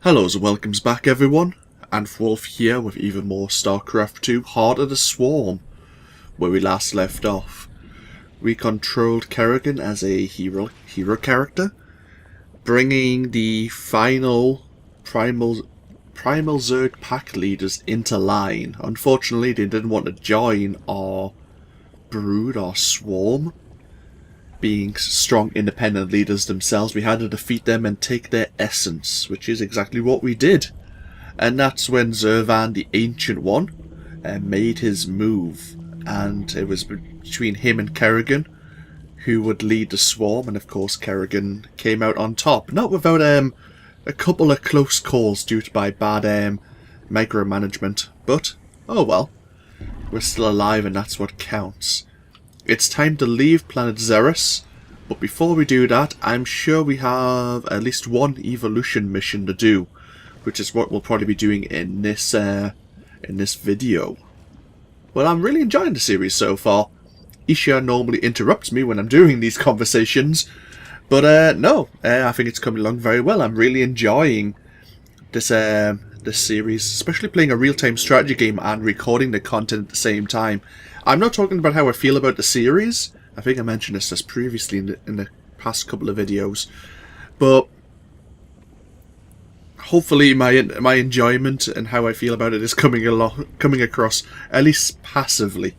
Hello and welcomes back everyone, AnthWolf here with even more StarCraft 2 Heart of the Swarm, where we last left off. We controlled Kerrigan as a hero character, bringing the final Primal Zerg pack leaders into line. Unfortunately they didn't want to join our brood or swarm. Being strong independent leaders themselves, we had to defeat them and take their essence, which is exactly what we did. And that's when Zervan, the Ancient One, made his move, and it was between him and Kerrigan who would lead the swarm, and of course Kerrigan came out on top, not without a couple of close calls due to bad micromanagement, but oh well, we're still alive and that's what counts. It's time to leave planet Zerus, but before we do that, I'm sure we have at least one evolution mission to do, which is what we'll probably be doing in this video. Well, I'm really enjoying the series so far. Isha normally interrupts me when I'm doing these conversations, but no, I think it's coming along very well. I'm really enjoying this series, especially playing a real-time strategy game and recording the content at the same time. I'm not talking about how I feel about the series. I think I mentioned this just previously in the past couple of videos, but hopefully my enjoyment and how I feel about it is coming across at least passively,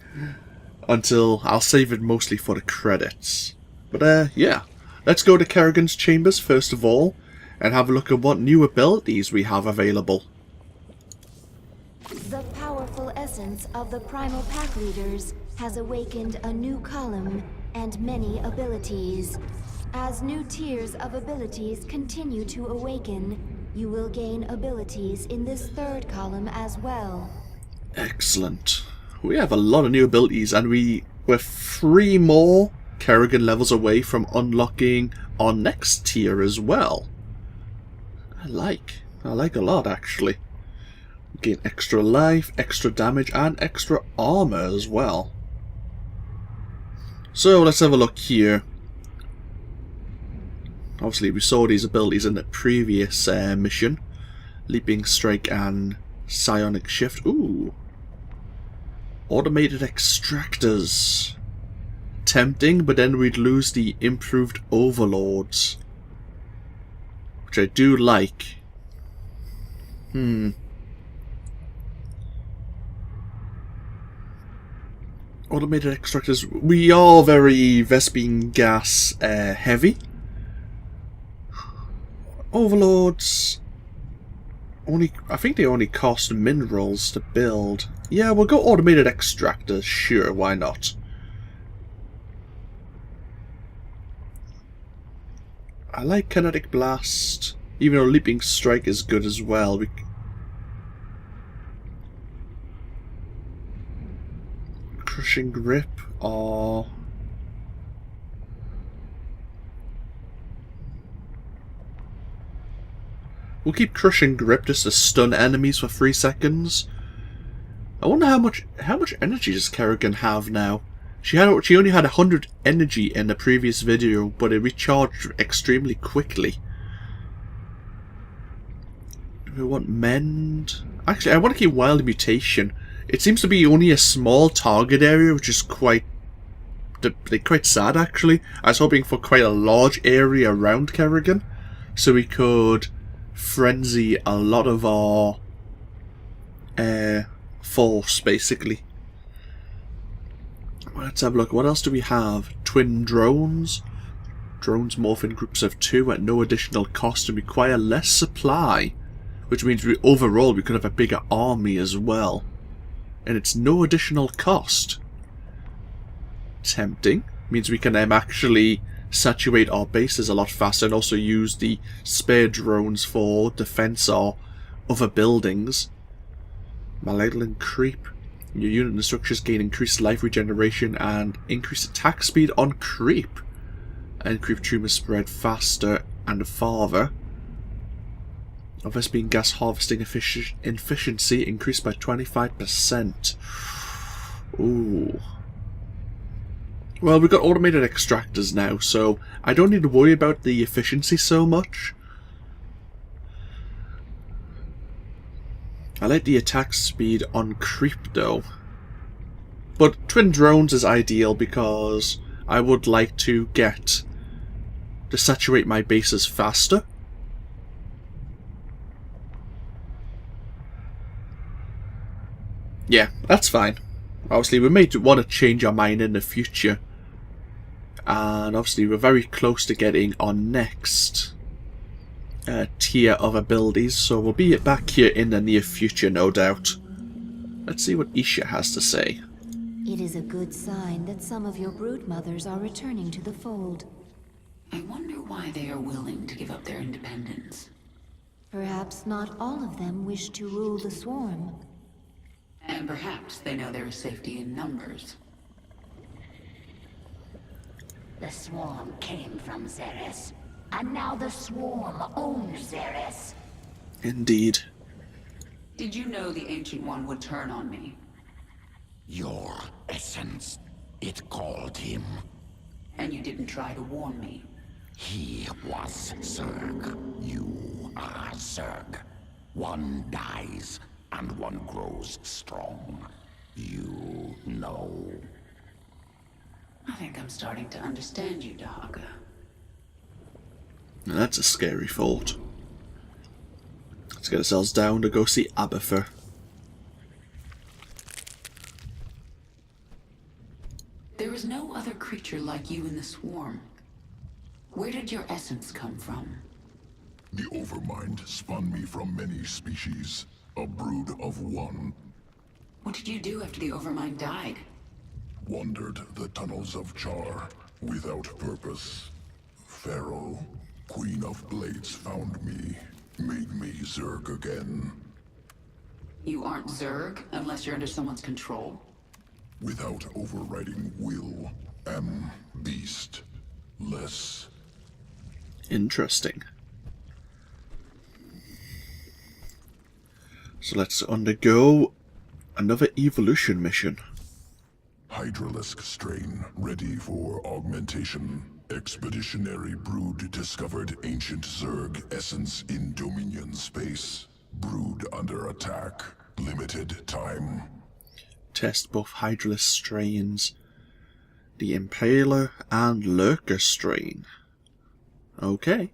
until I'll save it mostly for the credits. But yeah, let's go to Kerrigan's chambers first of all and have a look at what new abilities we have available. The powerful essence of the primal pack leaders has awakened a new column and many abilities. As new tiers of abilities continue to awaken, you will gain abilities in this third column as well. Excellent. We have a lot of new abilities, and we're 3 more Kerrigan levels away from unlocking our next tier as well. I like a lot actually. Gain extra life, extra damage, and extra armor as well. So let's have a look here. Obviously we saw these abilities in the previous mission. Leaping Strike and Psionic Shift. Ooh. Automated Extractors. Tempting, but then we'd lose the improved Overlords, which I do like. Automated Extractors. We are very Vespene gas heavy. Overlords. I think they only cost minerals to build. Yeah, we'll go Automated Extractors. Sure, why not? I like Kinetic Blast, even though Leaping Strike is good as well. Crushing Grip, or we'll keep Crushing Grip just to stun enemies for 3 seconds. I wonder how much energy does Kerrigan have now? She only had 100 energy in the previous video, but it recharged extremely quickly. Do we want Mend? Actually, I want to keep Wild Mutation. It seems to be only a small target area, which is quite sad actually. I was hoping for quite a large area around Kerrigan, so we could frenzy a lot of our force, basically. Let's have a look. What else do we have? Twin drones. Drones morph in groups of 2 at no additional cost and require less supply, which means overall we could have a bigger army as well. And it's no additional cost. Tempting. Means we can actually saturate our bases a lot faster and also use the spare drones for defense or other buildings. Malevolent Creep. Your unit and structures gain increased life regeneration and increased attack speed on creep. And creep tumors spread faster and farther. Vespene gas harvesting efficiency increased by 25%. Ooh. Well, we've got automated extractors now, so I don't need to worry about the efficiency so much. I like the attack speed on creep though. But twin drones is ideal because I would like to get to saturate my bases faster. Yeah, that's fine. Obviously, we may want to change our mind in the future. And obviously, we're very close to getting our next tier of abilities. So we'll be back here in the near future, no doubt. Let's see what Isha has to say. It is a good sign that some of your brood mothers are returning to the fold. I wonder why they are willing to give up their independence. Perhaps not all of them wish to rule the swarm. And perhaps they know there is safety in numbers. The swarm came from Zerus, and now the swarm owns Zerus. Indeed. Did you know the Ancient One would turn on me? Your essence, it called him. And you didn't try to warn me. He was Zerg. You are Zerg. One dies, and one grows strong. You know. I think I'm starting to understand you, Dahaga. Now that's a scary thought. Let's get ourselves down to go see Abathur. There is no other creature like you in the swarm. Where did your essence come from? The Overmind spun me from many species, a brood of one. What did you do after the Overmind died? Wandered the tunnels of Char, without purpose. Pharaoh, Queen of Blades, found me, made me Zerg again. You aren't Zerg unless you're under someone's control. Without overriding will, am beast. Less. Interesting. So let's undergo another evolution mission. Hydralisk strain ready for augmentation. Expeditionary brood discovered ancient Zerg essence in Dominion space. Brood under attack. Limited time. Test both Hydralisk strains, the Impaler and Lurker strain. Okay.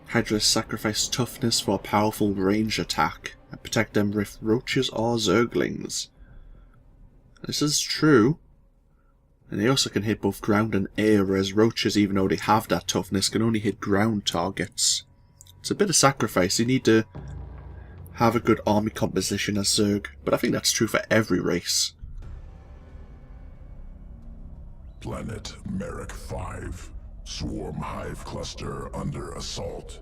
Hydralisk sacrifice toughness for a powerful ranged attack and protect them with roaches or zerglings. This is true. And they also can hit both ground and air, whereas roaches, even though they have that toughness, can only hit ground targets. It's a bit of sacrifice. You need to have a good army composition as Zerg, but I think that's true for every race. Planet Merrick 5. Swarm hive cluster under assault.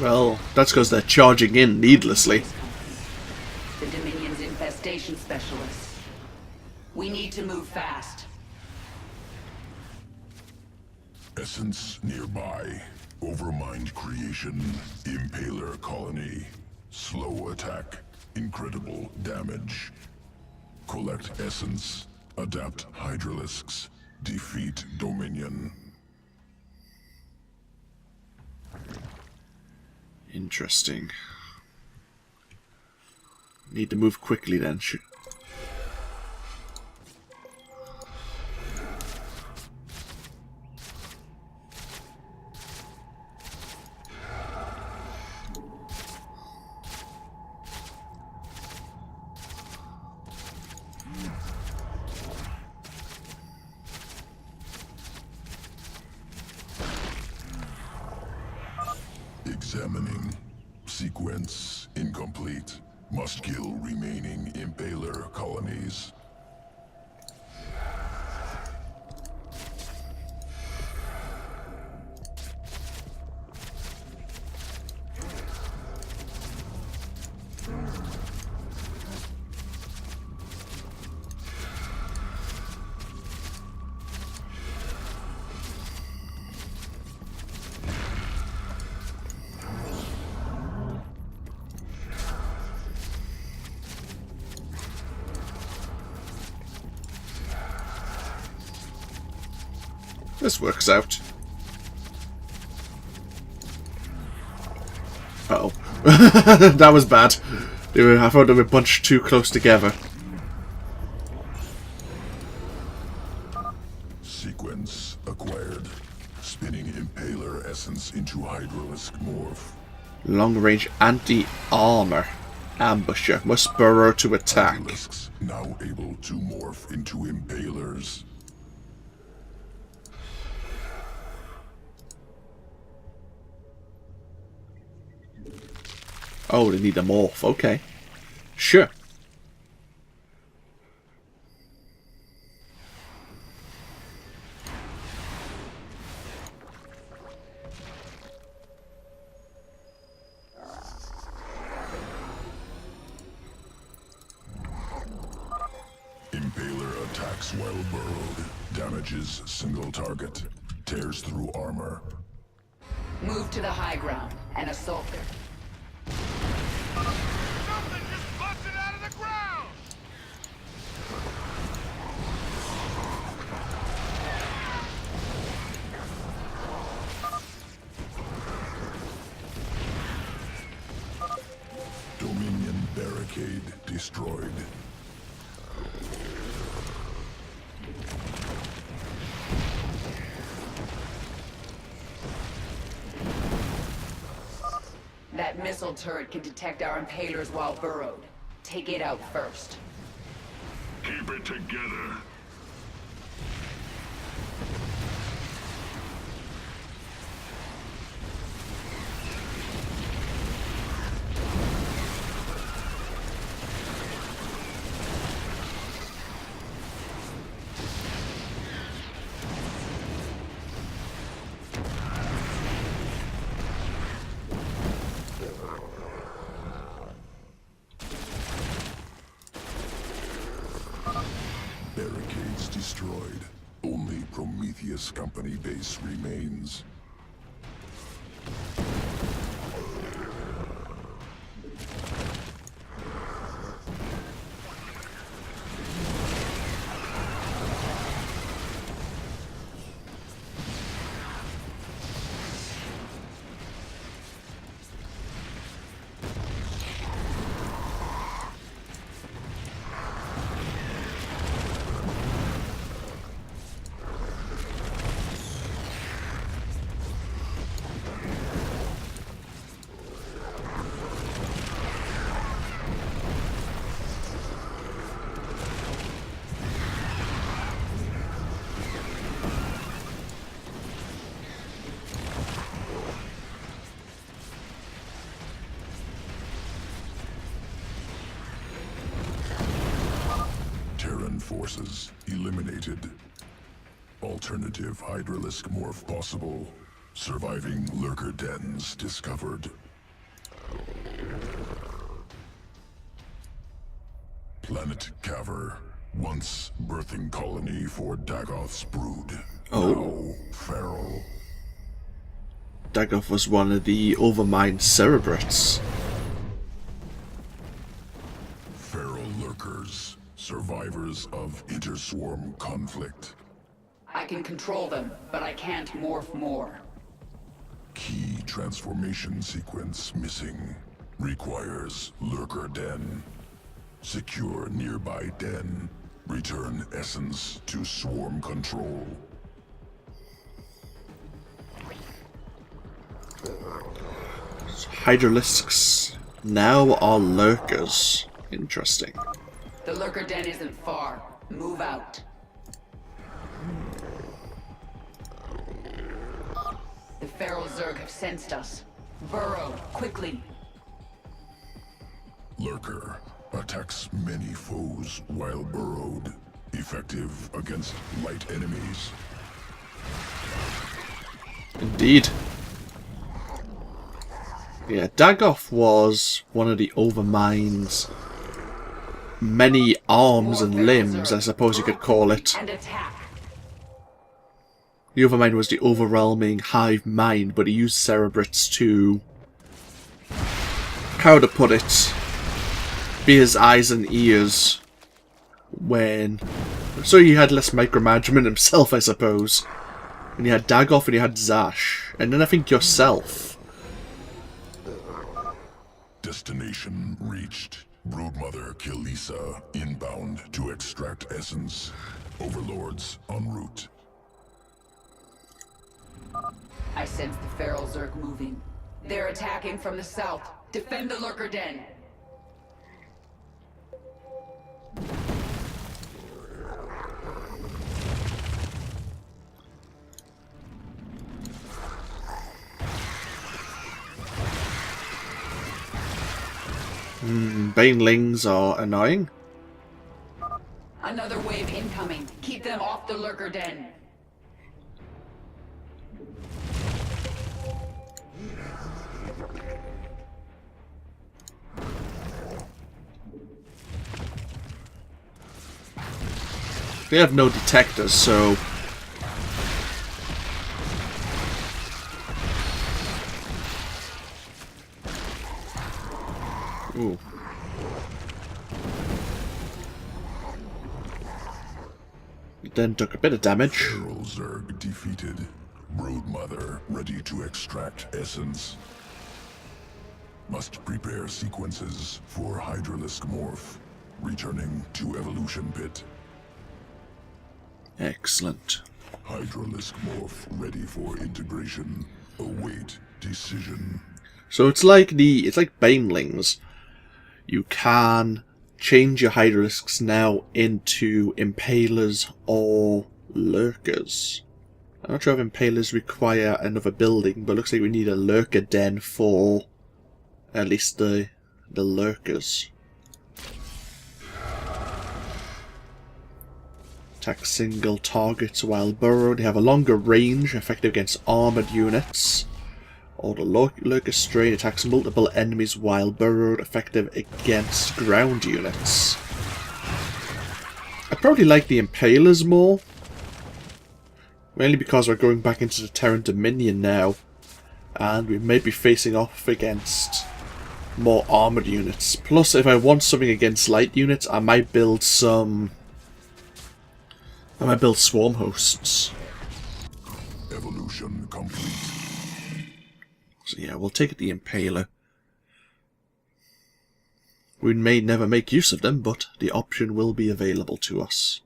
Well, that's because they're charging in needlessly. The Dominion's infestation specialists. We need to move fast. Essence nearby. Overmind creation. Impaler colony. Slow attack. Incredible damage. Collect essence. Adapt Hydralisks. Defeat Dominion. Interesting. Need to move quickly then. Examining. Sequence incomplete. Must kill remaining Impaler colonies. this works out. Uh-oh. That was bad. I thought they were bunched too close together. Sequence acquired. Spinning Impaler essence into Hydralisk morph. Long-range anti-armor. Ambusher. Must burrow to attack. Hydralisks now able to morph into Impalers. Oh, they need a morph. Okay. Sure. Impaler attacks while burrowed. Damages single target. Tears through armor. Move to the high ground and assault them. Something just busted out of the ground! Dominion barricade destroyed. That missile turret can detect our impalers while burrowed. Take it out first. Keep it together. Barricades destroyed. Only Prometheus Company base remains. Terran forces eliminated. Alternative Hydralisk morph possible. Surviving Lurker dens discovered. Planet Caver. Once birthing colony for Dagoth's brood. Oh. Now feral. Dagoth was one of the overmind cerebrates. Feral Lurkers. Survivors of interswarm conflict. I can control them, but I can't morph more. Key transformation sequence missing. Requires Lurker den. Secure nearby den. Return essence to swarm control. Hydralisks now are lurkers. Interesting. The Lurker den isn't far. Move out. The Feral Zerg have sensed us. Burrow, quickly. Lurker attacks many foes while burrowed. Effective against light enemies. Indeed. Yeah, Dagoth was one of the Overmind's many arms and limbs, I suppose you could call it. And attack. The Overmind was the overwhelming hive mind, but he used cerebrates to, how to put it, be his eyes and ears when... So he had less micromanagement himself, I suppose. And you had Dagoff and you had Zash. And then I think yourself. Destination reached. Broodmother Kilisa inbound to extract essence. Overlords en route. I sense the Feral Zerg moving. They're attacking from the south. Defend the Lurker Den. Banelings are annoying. Another wave incoming. Keep them off the Lurker Den. They have no detectors, so... Ooh. Then took a bit of damage. Primal Zerg defeated. Broodmother ready to extract essence. Must prepare sequences for Hydralisk morph. Returning to evolution pit. Excellent. Hydralisk morph ready for integration. Await decision. So it's like Banelings. You can change your Hydralisks now into Impalers or Lurkers. I'm not sure if Impalers require another building, but it looks like we need a Lurker Den for at least the Lurkers. Attack single targets while burrowed. They have a longer range, effective against armoured units. Or the Lurker Strain attacks multiple enemies while burrowed, effective against ground units. I probably like the Impalers more. Mainly because we're going back into the Terran Dominion now. And we may be facing off against more armoured units. Plus, if I want something against light units, I might build some... swarm hosts. Evolution complete. So yeah, we'll take the Impaler. We may never make use of them, but the option will be available to us.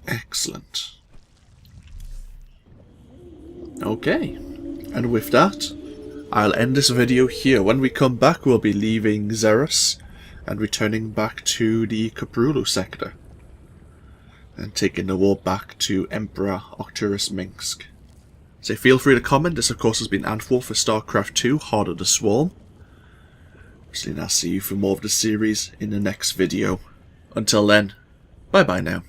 Excellent. Okay, and with that, I'll end this video here. When we come back, we'll be leaving Zerus and returning back to the Caprulu sector. And taking the war back to Emperor Arcturus Mengsk. So feel free to comment. This of course has been AnthWolf for StarCraft 2, Heart of the Swarm. So I'll see you for more of the series in the next video. Until then, bye bye now.